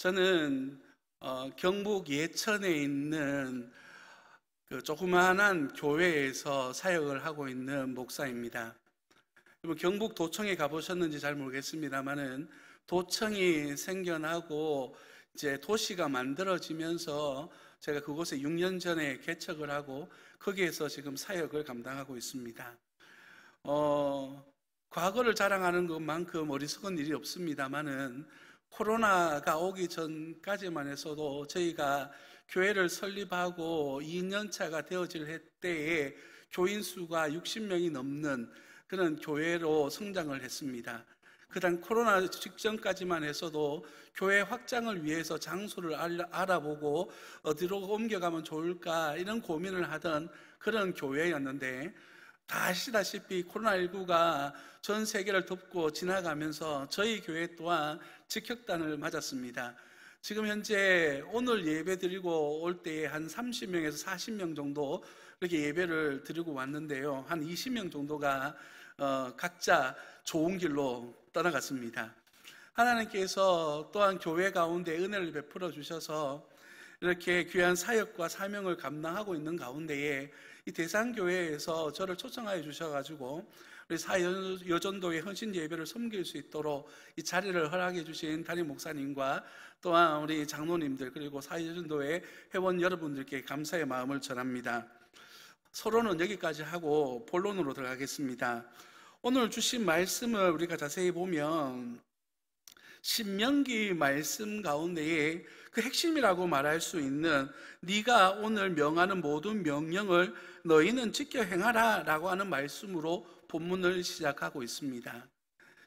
저는 경북 예천에 있는 그 조그마한 교회에서 사역을 하고 있는 목사입니다. 경북 도청에 가보셨는지 잘 모르겠습니다만은 도청이 생겨나고 이제 도시가 만들어지면서 제가 그곳에 6년 전에 개척을 하고 거기에서 지금 사역을 감당하고 있습니다. 과거를 자랑하는 것만큼 어리석은 일이 없습니다만은 코로나가 오기 전까지만 해서도 저희가 교회를 설립하고 2년차가 되어질 때에 교인 수가 60명이 넘는 그런 교회로 성장을 했습니다. 그다음 코로나 직전까지만 해서도 교회 확장을 위해서 장소를 알아보고 어디로 옮겨가면 좋을까 이런 고민을 하던 그런 교회였는데, 다 아시다시피 코로나19가 전 세계를 덮고 지나가면서 저희 교회 또한 직격탄을 맞았습니다. 지금 현재 오늘 예배 드리고 올 때에 한 30명에서 40명 정도 이렇게 예배를 드리고 왔는데요, 한 20명 정도가 각자 좋은 길로 떠나갔습니다. 하나님께서 또한 교회 가운데 은혜를 베풀어 주셔서 이렇게 귀한 사역과 사명을 감당하고 있는 가운데에 이 대상교회에서 저를 초청하여 주셔가지고 우리 사여전도의 헌신 예배를 섬길 수 있도록 이 자리를 허락해 주신 담임 목사님과 또한 우리 장로님들 그리고 사여전도의 회원 여러분들께 감사의 마음을 전합니다. 서론은 여기까지 하고 본론으로 들어가겠습니다. 오늘 주신 말씀을 우리가 자세히 보면 신명기 말씀 가운데에 그 핵심이라고 말할 수 있는 네가 오늘 명하는 모든 명령을 너희는 지켜 행하라 라고 하는 말씀으로 본문을 시작하고 있습니다.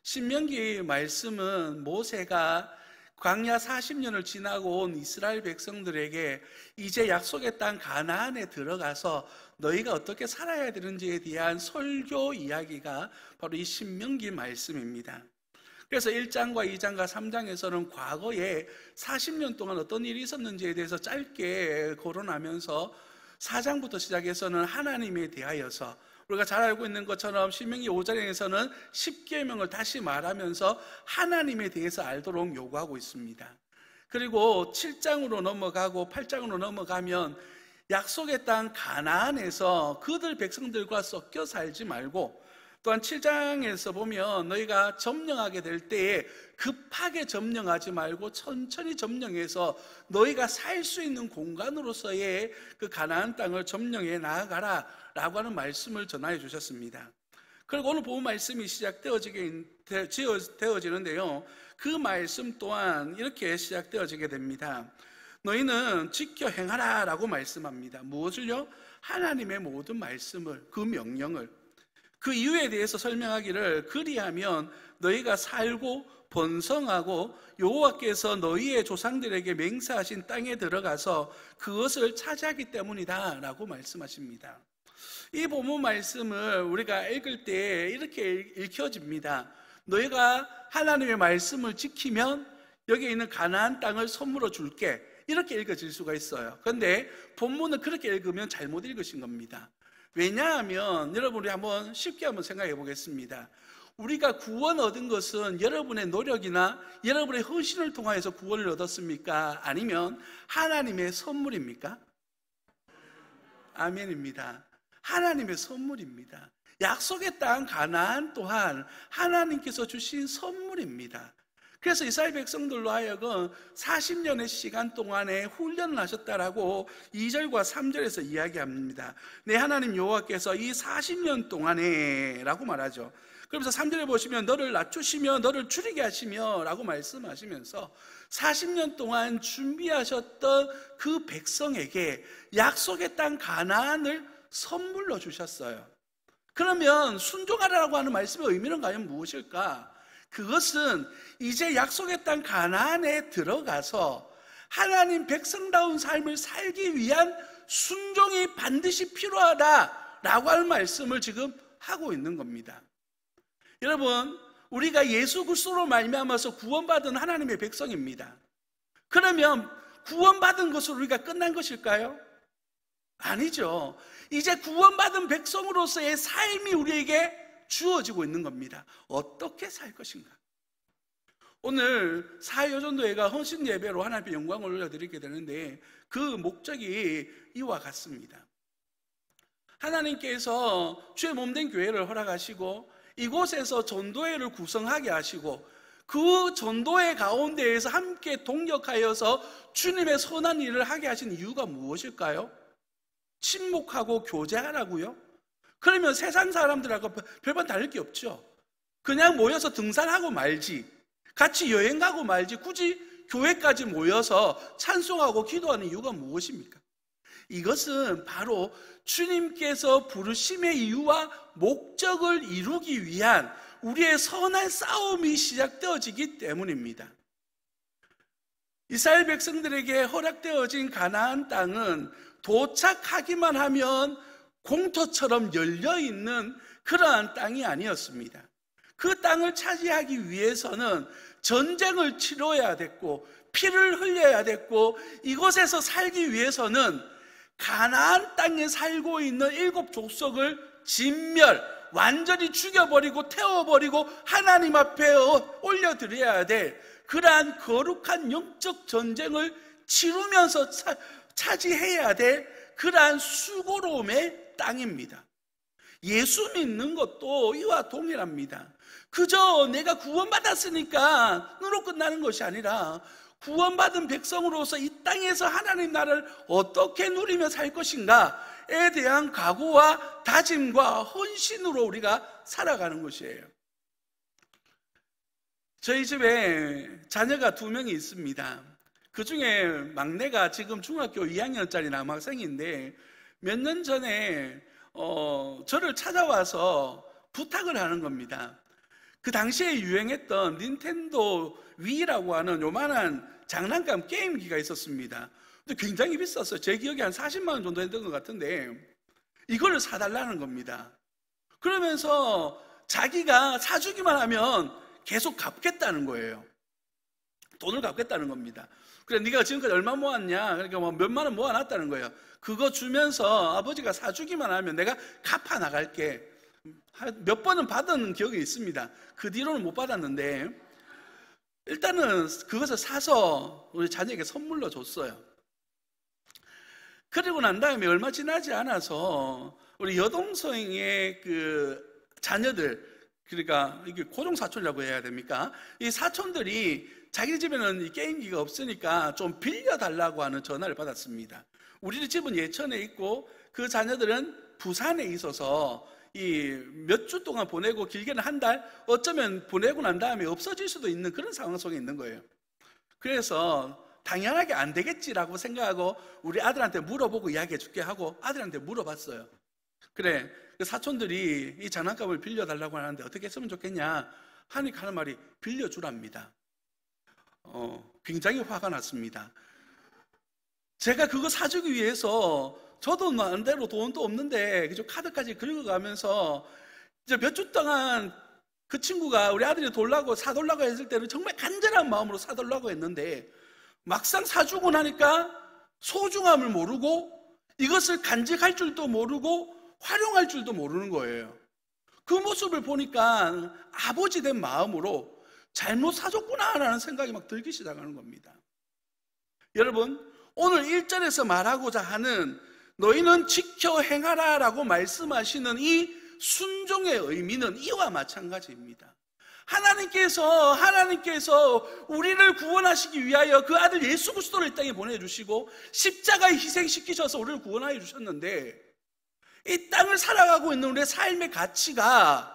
신명기 말씀은 모세가 광야 40년을 지나고 온 이스라엘 백성들에게 이제 약속의 땅 가나안에 들어가서 너희가 어떻게 살아야 되는지에 대한 설교 이야기가 바로 이 신명기 말씀입니다. 그래서 1장과 2장과 3장에서는 과거에 40년 동안 어떤 일이 있었는지에 대해서 짧게 거론하면서 4장부터 시작해서는 하나님에 대하여서 우리가 잘 알고 있는 것처럼 신명기 5장에서는 10계명을 다시 말하면서 하나님에 대해서 알도록 요구하고 있습니다. 그리고 7장으로 넘어가고 8장으로 넘어가면 약속의 땅 가나안에서 그들 백성들과 섞여 살지 말고, 또한 7장에서 보면 너희가 점령하게 될 때에 급하게 점령하지 말고 천천히 점령해서 너희가 살 수 있는 공간으로서의 그 가나안 땅을 점령해 나아가라 라고 하는 말씀을 전하여 주셨습니다. 그리고 오늘 본 말씀이 시작되어지는데요, 그 말씀 또한 이렇게 시작되어지게 됩니다. 너희는 지켜 행하라 라고 말씀합니다. 무엇을요? 하나님의 모든 말씀을, 그 명령을. 그 이유에 대해서 설명하기를 그리하면 너희가 살고 번성하고 여호와께서 너희의 조상들에게 맹세하신 땅에 들어가서 그것을 차지하기 때문이다 라고 말씀하십니다. 이 본문 말씀을 우리가 읽을 때 이렇게 읽혀집니다. 너희가 하나님의 말씀을 지키면 여기 있는 가나안 땅을 선물로 줄게, 이렇게 읽어질 수가 있어요. 그런데 본문을 그렇게 읽으면 잘못 읽으신 겁니다. 왜냐하면 여러분이 쉽게 한번 생각해 보겠습니다. 우리가 구원 얻은 것은 여러분의 노력이나 여러분의 헌신을 통하여서 구원을 얻었습니까? 아니면 하나님의 선물입니까? 아멘입니다. 하나님의 선물입니다. 약속의 땅 가나안 또한 하나님께서 주신 선물입니다. 그래서 이스라엘 백성들로 하여금 40년의 시간 동안에 훈련을 하셨다라고 2절과 3절에서 이야기합니다. 내 하나님 여호와께서 이 40년 동안에 라고 말하죠. 그러면서 3절에 보시면 너를 낮추시며 너를 줄이게 하시며 라고 말씀하시면서 40년 동안 준비하셨던 그 백성에게 약속의 땅 가나안을 선물로 주셨어요. 그러면 순종하라고 하는 말씀의 의미는 과연 무엇일까? 그것은 이제 약속의 땅 가나안에 들어가서 하나님 백성다운 삶을 살기 위한 순종이 반드시 필요하다라고 하는 말씀을 지금 하고 있는 겁니다. 여러분, 우리가 예수 그리스도로 말미암아서 구원받은 하나님의 백성입니다. 그러면 구원받은 것으로 우리가 끝난 것일까요? 아니죠. 이제 구원받은 백성으로서의 삶이 우리에게 주어지고 있는 겁니다. 어떻게 살 것인가? 오늘 사회요전도회가 헌신 예배로 하나님의 영광을 올려드리게 되는데 그 목적이 이와 같습니다. 하나님께서 주의 몸된 교회를 허락하시고 이곳에서 전도회를 구성하게 하시고 그 전도회 가운데에서 함께 동역하여서 주님의 선한 일을 하게 하신 이유가 무엇일까요? 친목하고 교제하라고요? 그러면 세상 사람들하고 별반 다를 게 없죠. 그냥 모여서 등산하고 말지, 같이 여행 가고 말지, 굳이 교회까지 모여서 찬송하고 기도하는 이유가 무엇입니까? 이것은 바로 주님께서 부르심의 이유와 목적을 이루기 위한 우리의 선한 싸움이 시작되어지기 때문입니다. 이스라엘 백성들에게 허락되어진 가나안 땅은 도착하기만 하면 공터처럼 열려있는 그러한 땅이 아니었습니다. 그 땅을 차지하기 위해서는 전쟁을 치러야 됐고 피를 흘려야 됐고 이곳에서 살기 위해서는 가나안 땅에 살고 있는 7 족속을 진멸, 완전히 죽여버리고 태워버리고 하나님 앞에 올려드려야 될 그러한 거룩한 영적 전쟁을 치르면서 차지해야 될 그러한 수고로움의 땅입니다. 예수 믿는 것도 이와 동일합니다. 그저 내가 구원받았으니까 눈으로 끝나는 것이 아니라 구원받은 백성으로서 이 땅에서 하나님 나라를 어떻게 누리며 살 것인가에 대한 각오와 다짐과 헌신으로 우리가 살아가는 것이에요. 저희 집에 자녀가 2명이 있습니다. 그 중에 막내가 지금 중학교 2학년짜리 남학생인데 몇 년 전에 저를 찾아와서 부탁을 하는 겁니다. 그 당시에 유행했던 닌텐도 위라고 하는 요만한 장난감 게임기가 있었습니다. 근데 굉장히 비쌌어요. 제 기억에 한 40만 원 정도 했던 것 같은데 이거를 사달라는 겁니다. 그러면서 자기가 사주기만 하면 계속 갚겠다는 거예요. 돈을 갚겠다는 겁니다. 그래, 네가 지금까지 얼마 모았냐? 그러니까 뭐 몇만 원 모아놨다는 거예요. 그거 주면서 아버지가 사주기만 하면 내가 갚아 나갈게. 몇 번은 받은 기억이 있습니다. 그 뒤로는 못 받았는데 일단은 그것을 사서 우리 자녀에게 선물로 줬어요. 그리고 난 다음에 얼마 지나지 않아서 우리 여동생의 그 자녀들, 그러니까 이게 고종사촌이라고 해야 됩니까? 이 사촌들이 자기 집에는 이 게임기가 없으니까 좀 빌려달라고 하는 전화를 받았습니다. 우리 집은 예천에 있고 그 자녀들은 부산에 있어서 이 몇 주 동안 보내고 길게는 한 달, 어쩌면 보내고 난 다음에 없어질 수도 있는 그런 상황 속에 있는 거예요. 그래서 당연하게 안 되겠지라고 생각하고 우리 아들한테 물어보고 이야기해 줄게 하고 아들한테 물어봤어요. 그래, 사촌들이 이 장난감을 빌려달라고 하는데 어떻게 했으면 좋겠냐 하니까 하는 말이 빌려주랍니다. 굉장히 화가 났습니다. 제가 그거 사주기 위해서 저도 나름대로 돈도 없는데 카드까지 긁어가면서 이제 몇 주 동안 그 친구가 우리 아들이 사달라고 했을 때는 정말 간절한 마음으로 사달라고 했는데 막상 사주고 나니까 소중함을 모르고 이것을 간직할 줄도 모르고 활용할 줄도 모르는 거예요. 그 모습을 보니까 아버지 된 마음으로 잘못 사줬구나라는 생각이 막 들기 시작하는 겁니다. 여러분, 오늘 1절에서 말하고자 하는 너희는 지켜 행하라 라고 말씀하시는 이 순종의 의미는 이와 마찬가지입니다. 하나님께서 우리를 구원하시기 위하여 그 아들 예수 그리스도를 이 땅에 보내주시고 십자가에 희생시키셔서 우리를 구원하여 주셨는데 이 땅을 살아가고 있는 우리의 삶의 가치가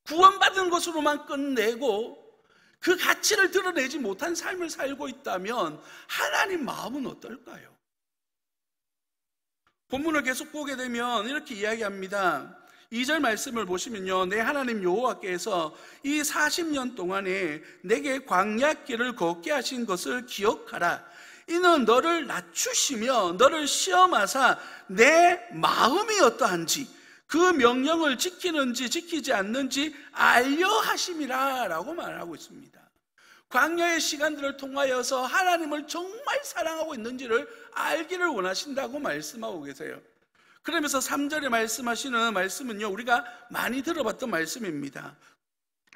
구원받은 것으로만 끝내고 그 가치를 드러내지 못한 삶을 살고 있다면 하나님 마음은 어떨까요? 본문을 계속 보게 되면 이렇게 이야기합니다. 2절 말씀을 보시면요, 내 하나님 여호와께서 이 40년 동안에 내게 광야길을 걷게 하신 것을 기억하라. 이는 너를 낮추시며 너를 시험하사 내 마음이 어떠한지 그 명령을 지키는지 지키지 않는지 알려 하심이라 라고 말하고 있습니다. 광야의 시간들을 통하여서 하나님을 정말 사랑하고 있는지를 알기를 원하신다고 말씀하고 계세요. 그러면서 3절에 말씀하시는 말씀은요, 우리가 많이 들어봤던 말씀입니다.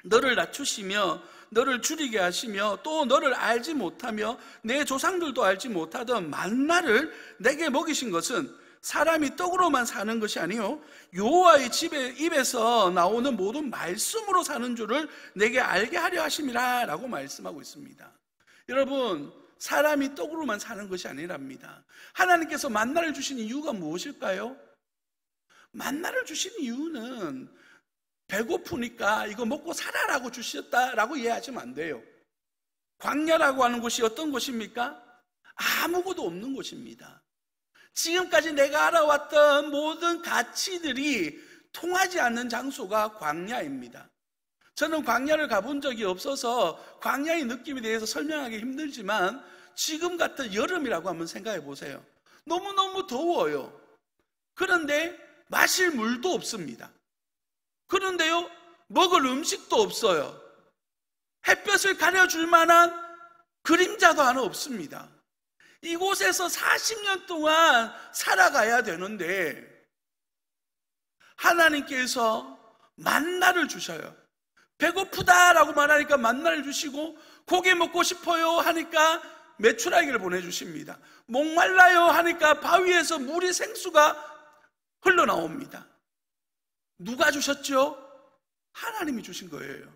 너를 낮추시며 너를 줄이게 하시며 또 너를 알지 못하며 내 조상들도 알지 못하던 만나를 내게 먹이신 것은 사람이 떡으로만 사는 것이 아니요 여호와의 입에서 나오는 모든 말씀으로 사는 줄을 내게 알게 하려 하심이라 라고 말씀하고 있습니다. 여러분, 사람이 떡으로만 사는 것이 아니랍니다. 하나님께서 만나를 주신 이유가 무엇일까요? 만나를 주신 이유는 배고프니까 이거 먹고 살아라고 주셨다라고 이해하시면 안 돼요. 광야라고 하는 곳이 어떤 곳입니까? 아무것도 없는 곳입니다. 지금까지 내가 알아왔던 모든 가치들이 통하지 않는 장소가 광야입니다. 저는 광야를 가본 적이 없어서 광야의 느낌에 대해서 설명하기 힘들지만 지금 같은 여름이라고 한번 생각해 보세요. 너무너무 더워요. 그런데 마실 물도 없습니다. 그런데요, 먹을 음식도 없어요. 햇볕을 가려줄 만한 그림자도 하나 없습니다. 이곳에서 40년 동안 살아가야 되는데 하나님께서 만나를 주셔요. 배고프다라고 말하니까 만나를 주시고, 고기 먹고 싶어요 하니까 메추라기를 보내주십니다. 목말라요 하니까 바위에서 물이 생수가 흘러나옵니다. 누가 주셨죠? 하나님이 주신 거예요.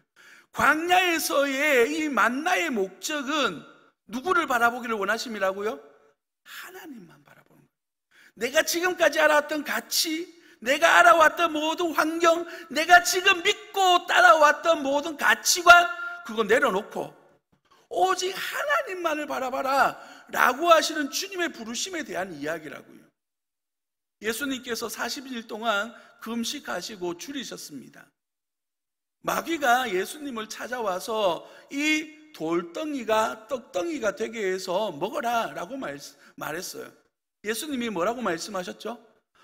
광야에서의 이 만나의 목적은 누구를 바라보기를 원하심이라고요? 하나님만 바라보는 거예요. 내가 지금까지 알아왔던 가치, 내가 알아왔던 모든 환경, 내가 지금 믿고 따라왔던 모든 가치관, 그거 내려놓고 오직 하나님만을 바라봐라 라고 하시는 주님의 부르심에 대한 이야기라고요. 예수님께서 40일 동안 금식하시고 줄이셨습니다. 마귀가 예수님을 찾아와서 이 돌덩이가 떡덩이가 되게 해서 먹어라 라고 말했어요. 예수님이 뭐라고 말씀하셨죠?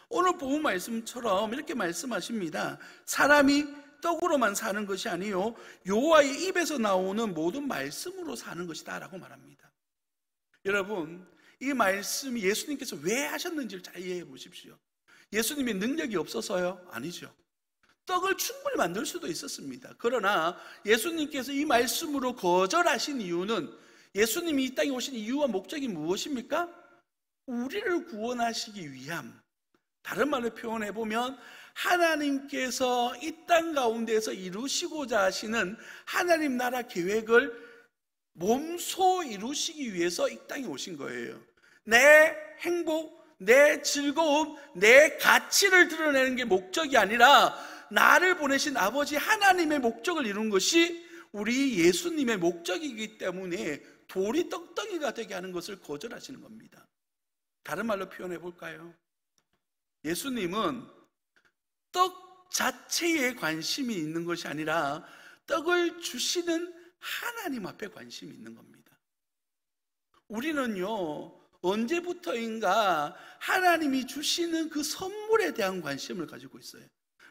오늘 본문 말씀처럼 이렇게 말씀하십니다. 사람이 떡으로만 사는 것이 아니요 여호와의 입에서 나오는 모든 말씀으로 사는 것이다 라고 말합니다. 여러분, 이 말씀이 예수님께서 왜 하셨는지를 잘 이해해 보십시오. 예수님의 능력이 없어서요? 아니죠. 떡을 충분히 만들 수도 있었습니다. 그러나 예수님께서 이 말씀으로 거절하신 이유는, 예수님이 이 땅에 오신 이유와 목적이 무엇입니까? 우리를 구원하시기 위함. 다른 말로 표현해 보면 하나님께서 이 땅 가운데서 이루시고자 하시는 하나님 나라 계획을 몸소 이루시기 위해서 이 땅에 오신 거예요. 내 행복, 내 즐거움, 내 가치를 드러내는 게 목적이 아니라 나를 보내신 아버지 하나님의 목적을 이루는 것이 우리 예수님의 목적이기 때문에 돌이 떡덩이가 되게 하는 것을 거절하시는 겁니다. 다른 말로 표현해 볼까요? 예수님은 떡 자체에 관심이 있는 것이 아니라 떡을 주시는 하나님 앞에 관심이 있는 겁니다. 우리는요, 언제부터인가 하나님이 주시는 그 선물에 대한 관심을 가지고 있어요.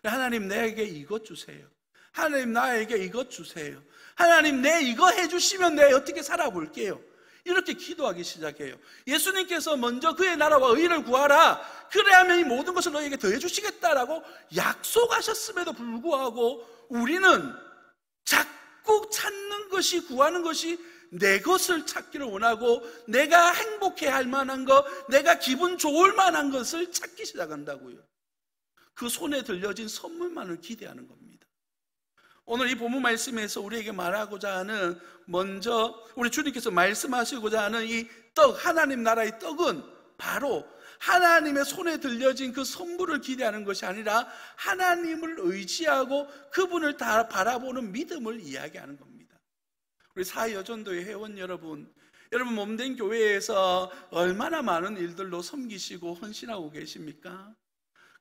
하나님, 내게 이것 주세요. 하나님, 나에게 이것 주세요. 하나님, 내 이거 해주시면 내가 어떻게 살아볼게요. 이렇게 기도하기 시작해요. 예수님께서 먼저 그의 나라와 의를 구하라, 그래야만 이 모든 것을 너에게 더해 주시겠다라고 약속하셨음에도 불구하고 우리는 자꾸 찾는 것이, 구하는 것이 내 것을 찾기를 원하고 내가 행복해 할 만한 것, 내가 기분 좋을 만한 것을 찾기 시작한다고요. 그 손에 들려진 선물만을 기대하는 겁니다. 오늘 이 본문 말씀에서 우리에게 말하고자 하는, 먼저 우리 주님께서 말씀하시고자 하는 이 떡, 하나님 나라의 떡은 바로 하나님의 손에 들려진 그 선물을 기대하는 것이 아니라 하나님을 의지하고 그분을 다 바라보는 믿음을 이야기하는 겁니다. 우리 사회여전도의 회원 여러분 몸된 교회에서 얼마나 많은 일들로 섬기시고 헌신하고 계십니까?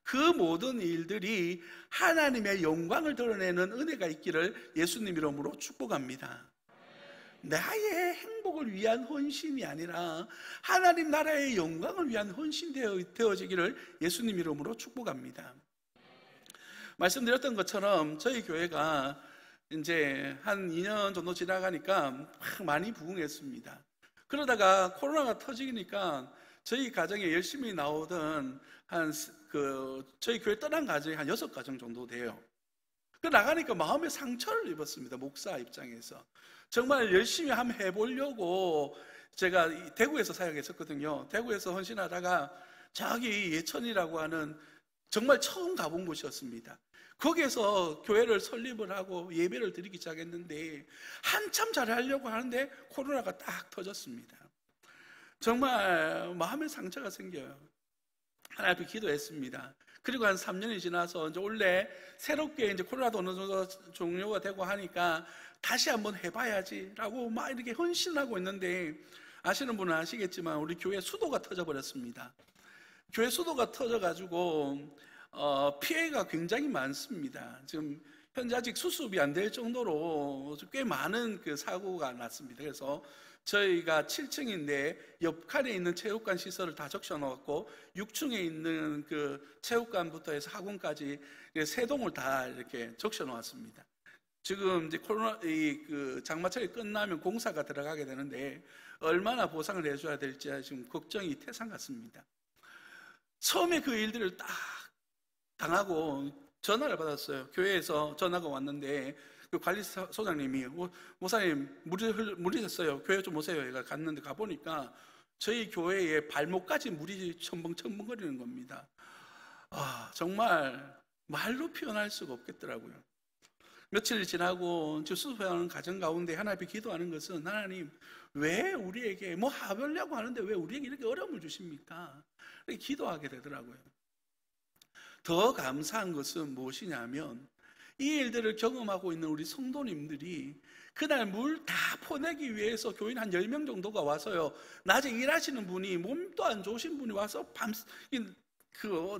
그 모든 일들이 하나님의 영광을 드러내는 은혜가 있기를 예수님 이름으로 축복합니다. 나의 행복을 위한 헌신이 아니라 하나님 나라의 영광을 위한 헌신이 되어지기를 예수님 이름으로 축복합니다. 말씀드렸던 것처럼 저희 교회가 이제 한 2년 정도 지나가니까 막 많이 부흥했습니다. 그러다가 코로나가 터지니까 저희 가정에 열심히 나오던 저희 교회 떠난 가정이 한 6가정 정도 돼요. 그 나가니까 마음의 상처를 입었습니다. 목사 입장에서. 정말 열심히 한번 해보려고 제가 대구에서 사역했었거든요. 대구에서 헌신하다가 저기 예천이라고 하는 정말 처음 가본 곳이었습니다. 거기에서 교회를 설립을 하고 예배를 드리기 시작했는데 한참 잘하려고 하는데 코로나가 딱 터졌습니다. 정말 마음의 상처가 생겨요. 하나님 앞에 기도했습니다. 그리고 한 3년이 지나서 이제 원래 새롭게 이제 코로나도 어느 정도 종료가 되고 하니까 다시 한번 해봐야지라고 막 이렇게 헌신하고 있는데, 아시는 분은 아시겠지만 우리 교회 수도가 터져버렸습니다. 교회 수도가 터져가지고 피해가 굉장히 많습니다. 지금 현재 아직 수습이 안 될 정도로 꽤 많은 그 사고가 났습니다. 그래서 저희가 7층인데 옆칸에 있는 체육관 시설을 다 적셔놓았고 6층에 있는 그 체육관부터 해서 학원까지 세 동을 다 이렇게 적셔놓았습니다. 지금 이제 코로나 그 장마철이 끝나면 공사가 들어가게 되는데 얼마나 보상을 해줘야 될지 지금 걱정이 태산 같습니다. 처음에 그 일들을 딱 당하고 전화를 받았어요. 교회에서 전화가 왔는데 그 관리소장님이 목사님 물이 샜어요. 교회 좀 오세요. 얘가 갔는데 가보니까 저희 교회에 발목까지 물이 첨벙첨벙거리는 겁니다. 정말 말로 표현할 수가 없겠더라고요. 며칠 지나고 수습하는 과정 가운데 하나님 앞에 기도하는 것은, 하나님 왜 우리에게 뭐 하려고 하는데 왜 우리에게 이렇게 어려움을 주십니까? 이렇게 기도하게 되더라고요. 더 감사한 것은 무엇이냐면 이 일들을 경험하고 있는 우리 성도님들이 그날 물 다 퍼내기 위해서 교인 한 10명 정도가 와서요, 낮에 일하시는 분이 몸도 안 좋으신 분이 와서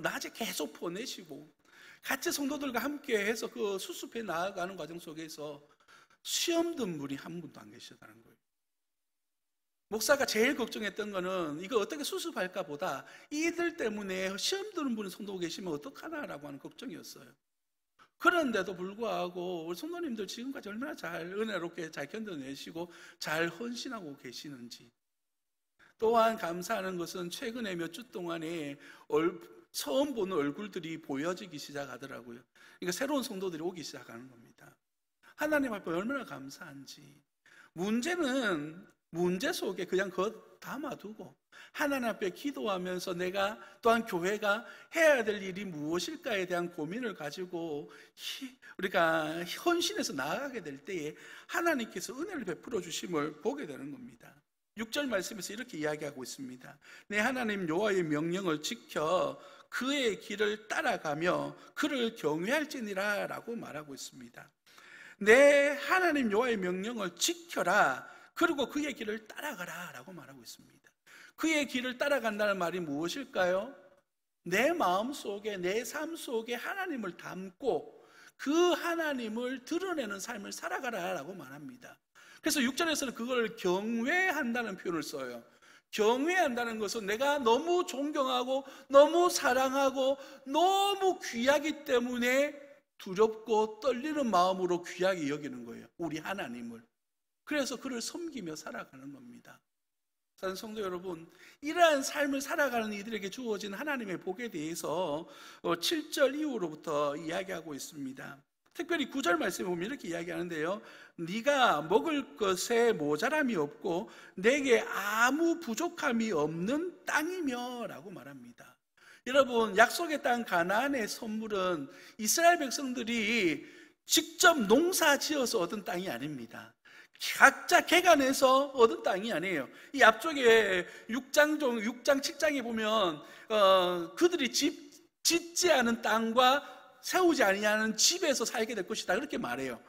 낮에 계속 퍼내시고 같이 성도들과 함께 해서 그 수습해 나아가는 과정 속에서 시험 든 분이 한 분도 안 계시다는 거예요. 목사가 제일 걱정했던 거는 이거 어떻게 수습할까 보다 이들 때문에 시험 드는 분이 성도가 계시면 어떡하나라고 하는 걱정이었어요. 그런데도 불구하고 우리 성도님들 지금까지 얼마나 잘 은혜롭게 잘 견뎌내시고 잘 헌신하고 계시는지. 또한 감사하는 것은 최근에 몇 주 동안에 처음 보는 얼굴들이 보여지기 시작하더라고요. 그러니까 새로운 성도들이 오기 시작하는 겁니다. 하나님 앞에 얼마나 감사한지. 문제는 문제 속에 그냥 그것 담아두고 하나님 앞에 기도하면서 내가 또한 교회가 해야 될 일이 무엇일까에 대한 고민을 가지고 우리가 헌신해서 나아가게 될 때에 하나님께서 은혜를 베풀어 주심을 보게 되는 겁니다. 6절 말씀에서 이렇게 이야기하고 있습니다. 내 하나님 여호와의 명령을 지켜 그의 길을 따라가며 그를 경외할지니라 라고 말하고 있습니다. 내 하나님 여호와의 명령을 지켜라, 그리고 그의 길을 따라가라 라고 말하고 있습니다. 그의 길을 따라간다는 말이 무엇일까요? 내 마음 속에, 내 삶 속에 하나님을 담고 그 하나님을 드러내는 삶을 살아가라 라고 말합니다. 그래서 6절에서는 그걸 경외한다는 표현을 써요. 경외한다는 것은 내가 너무 존경하고 너무 사랑하고 너무 귀하기 때문에 두렵고 떨리는 마음으로 귀하게 여기는 거예요. 우리 하나님을. 그래서 그를 섬기며 살아가는 겁니다. 사랑하는 성도 여러분, 이러한 삶을 살아가는 이들에게 주어진 하나님의 복에 대해서 7절 이후로부터 이야기하고 있습니다. 특별히 9절 말씀에 보면 이렇게 이야기하는데요, 네가 먹을 것에 모자람이 없고 내게 아무 부족함이 없는 땅이며 라고 말합니다. 여러분, 약속의 땅 가나안의 선물은 이스라엘 백성들이 직접 농사 지어서 얻은 땅이 아닙니다. 각자 개간해서 얻은 땅이 아니에요. 이 앞쪽에 6장, 7장에 보면 그들이 짓지 않은 땅과 세우지 아니하는 집에서 살게 될 것이다 그렇게 말해요.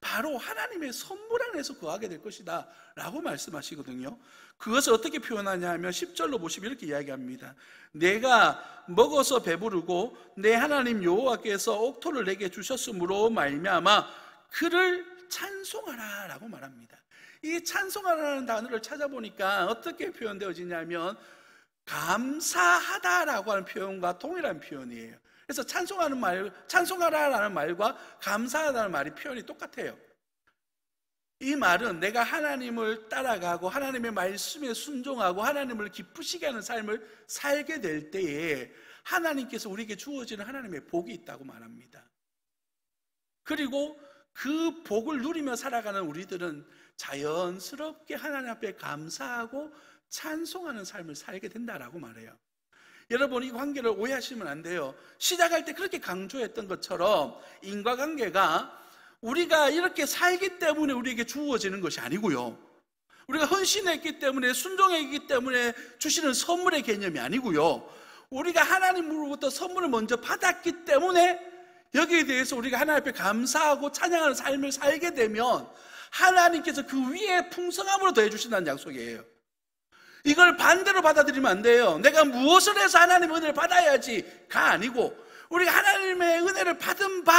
바로 하나님의 선물 안에서 거하게 될 것이다 라고 말씀하시거든요. 그것을 어떻게 표현하냐 하면 10절로 보시면 이렇게 이야기합니다. 내가 먹어서 배부르고 내 하나님 여호와께서 옥토를 내게 주셨으므로 말미암아 그를 찬송하라 라고 말합니다. 이 찬송하라는 단어를 찾아보니까 어떻게 표현되어지냐면 감사하다라고 하는 표현과 동일한 표현이에요. 그래서 찬송하라라는 말과 감사하다는 말이 표현이 똑같아요. 이 말은 내가 하나님을 따라가고 하나님의 말씀에 순종하고 하나님을 기쁘시게 하는 삶을 살게 될 때에 하나님께서 우리에게 주어지는 하나님의 복이 있다고 말합니다. 그리고 그 복을 누리며 살아가는 우리들은 자연스럽게 하나님 앞에 감사하고 찬송하는 삶을 살게 된다라고 말해요. 여러분, 이 관계를 오해하시면 안 돼요. 시작할 때 그렇게 강조했던 것처럼 인과관계가 우리가 이렇게 살기 때문에 우리에게 주어지는 것이 아니고요, 우리가 헌신했기 때문에, 순종했기 때문에 주시는 선물의 개념이 아니고요, 우리가 하나님으로부터 선물을 먼저 받았기 때문에 여기에 대해서 우리가 하나님 앞에 감사하고 찬양하는 삶을 살게 되면 하나님께서 그 위에 풍성함으로 더해 주신다는 약속이에요. 이걸 반대로 받아들이면 안 돼요. 내가 무엇을 해서 하나님의 은혜를 받아야지가 아니고, 우리가 하나님의 은혜를 받은 바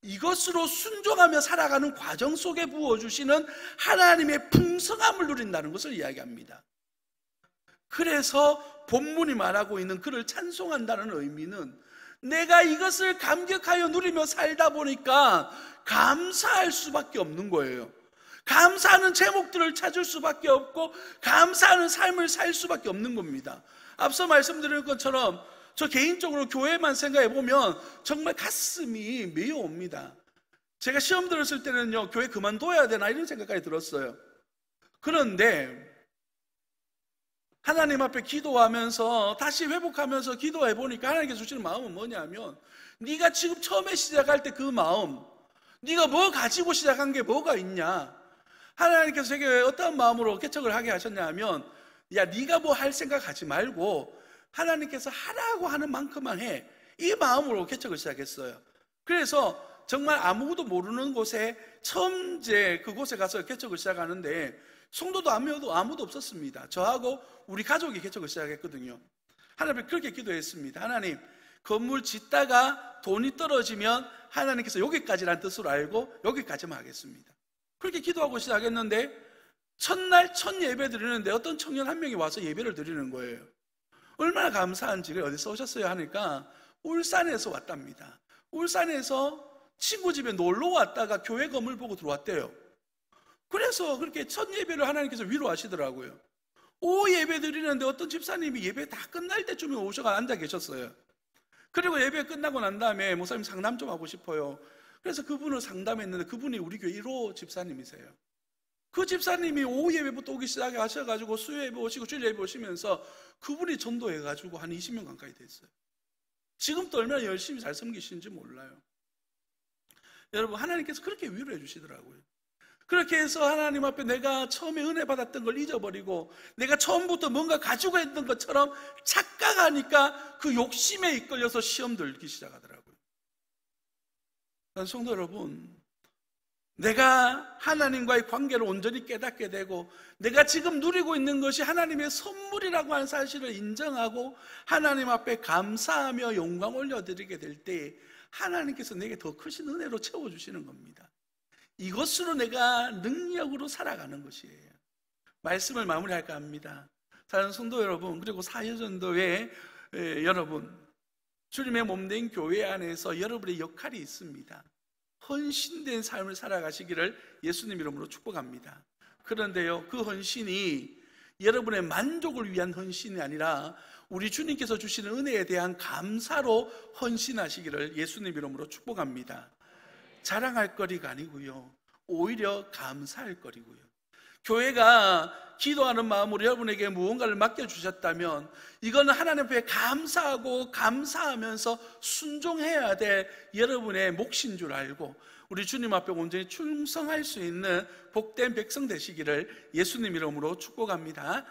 이것으로 순종하며 살아가는 과정 속에 부어주시는 하나님의 풍성함을 누린다는 것을 이야기합니다. 그래서 본문이 말하고 있는 그를 찬송한다는 의미는 내가 이것을 감격하여 누리며 살다 보니까 감사할 수밖에 없는 거예요. 감사하는 제목들을 찾을 수밖에 없고 감사하는 삶을 살 수밖에 없는 겁니다. 앞서 말씀드린 것처럼 저 개인적으로 교회만 생각해 보면 정말 가슴이 메어옵니다. 제가 시험 들었을 때는요, 교회 그만둬야 되나 이런 생각까지 들었어요. 그런데 하나님 앞에 기도하면서 다시 회복하면서 기도해 보니까 하나님께서 주시는 마음은 뭐냐면, 네가 지금 처음에 시작할 때 그 마음, 네가 뭐 가지고 시작한 게 뭐가 있냐, 하나님께서 제게 어떤 마음으로 개척을 하게 하셨냐 하면, 야, 네가 뭐 할 생각하지 말고 하나님께서 하라고 하는 만큼만 해, 이 마음으로 개척을 시작했어요. 그래서 정말 아무도 모르는 곳에 처음 이제 그곳에 가서 개척을 시작하는데 성도도 아무도 없었습니다. 저하고 우리 가족이 개척을 시작했거든요. 하나님 앞에 그렇게 기도했습니다. 하나님, 건물 짓다가 돈이 떨어지면 하나님께서 여기까지란 뜻으로 알고 여기까지만 하겠습니다. 그렇게 기도하고 시작했는데 첫날 첫 예배 드리는데 어떤 청년 한 명이 와서 예배를 드리는 거예요. 얼마나 감사한지를 어디서 오셨어요 하니까 울산에서 왔답니다. 울산에서 친구 집에 놀러 왔다가 교회 건물 보고 들어왔대요. 그래서 그렇게 첫 예배를 하나님께서 위로하시더라고요. 오후 예배 드리는데 어떤 집사님이 예배 다 끝날 때쯤에 오셔가 앉아 계셨어요. 그리고 예배 끝나고 난 다음에 목사님 상담 좀 하고 싶어요. 그래서 그분을 상담했는데 그분이 우리 교회 1호 집사님이세요. 그 집사님이 오후 예배부터 오기 시작하셔가지고 수요 예배 오시고 주일 예배 오시면서 그분이 전도해가지고 한 20명 가까이 됐어요. 지금도 얼마나 열심히 잘 섬기시는지 몰라요. 여러분, 하나님께서 그렇게 위로해 주시더라고요. 그렇게 해서 하나님 앞에 내가 처음에 은혜 받았던 걸 잊어버리고 내가 처음부터 뭔가 가지고 있던 것처럼 착각하니까 그 욕심에 이끌려서 시험 들기 시작하더라고요. 성도 여러분, 내가 하나님과의 관계를 온전히 깨닫게 되고 내가 지금 누리고 있는 것이 하나님의 선물이라고 하는 사실을 인정하고 하나님 앞에 감사하며 영광 올려드리게 될 때 하나님께서 내게 더 크신 은혜로 채워주시는 겁니다. 이것으로 내가 능력으로 살아가는 것이에요. 말씀을 마무리할까 합니다. 사랑하는 성도 여러분, 그리고 사회전도회 여러분, 주님의 몸된 교회 안에서 여러분의 역할이 있습니다. 헌신된 삶을 살아가시기를 예수님 이름으로 축복합니다. 그런데요, 그 헌신이 여러분의 만족을 위한 헌신이 아니라 우리 주님께서 주시는 은혜에 대한 감사로 헌신하시기를 예수님 이름으로 축복합니다. 자랑할 거리가 아니고요, 오히려 감사할 거리고요. 교회가 기도하는 마음으로 여러분에게 무언가를 맡겨주셨다면 이거는 하나님 앞에 감사하고 감사하면서 순종해야 될 여러분의 몫인 줄 알고 우리 주님 앞에 온전히 충성할 수 있는 복된 백성 되시기를 예수님 이름으로 축복합니다.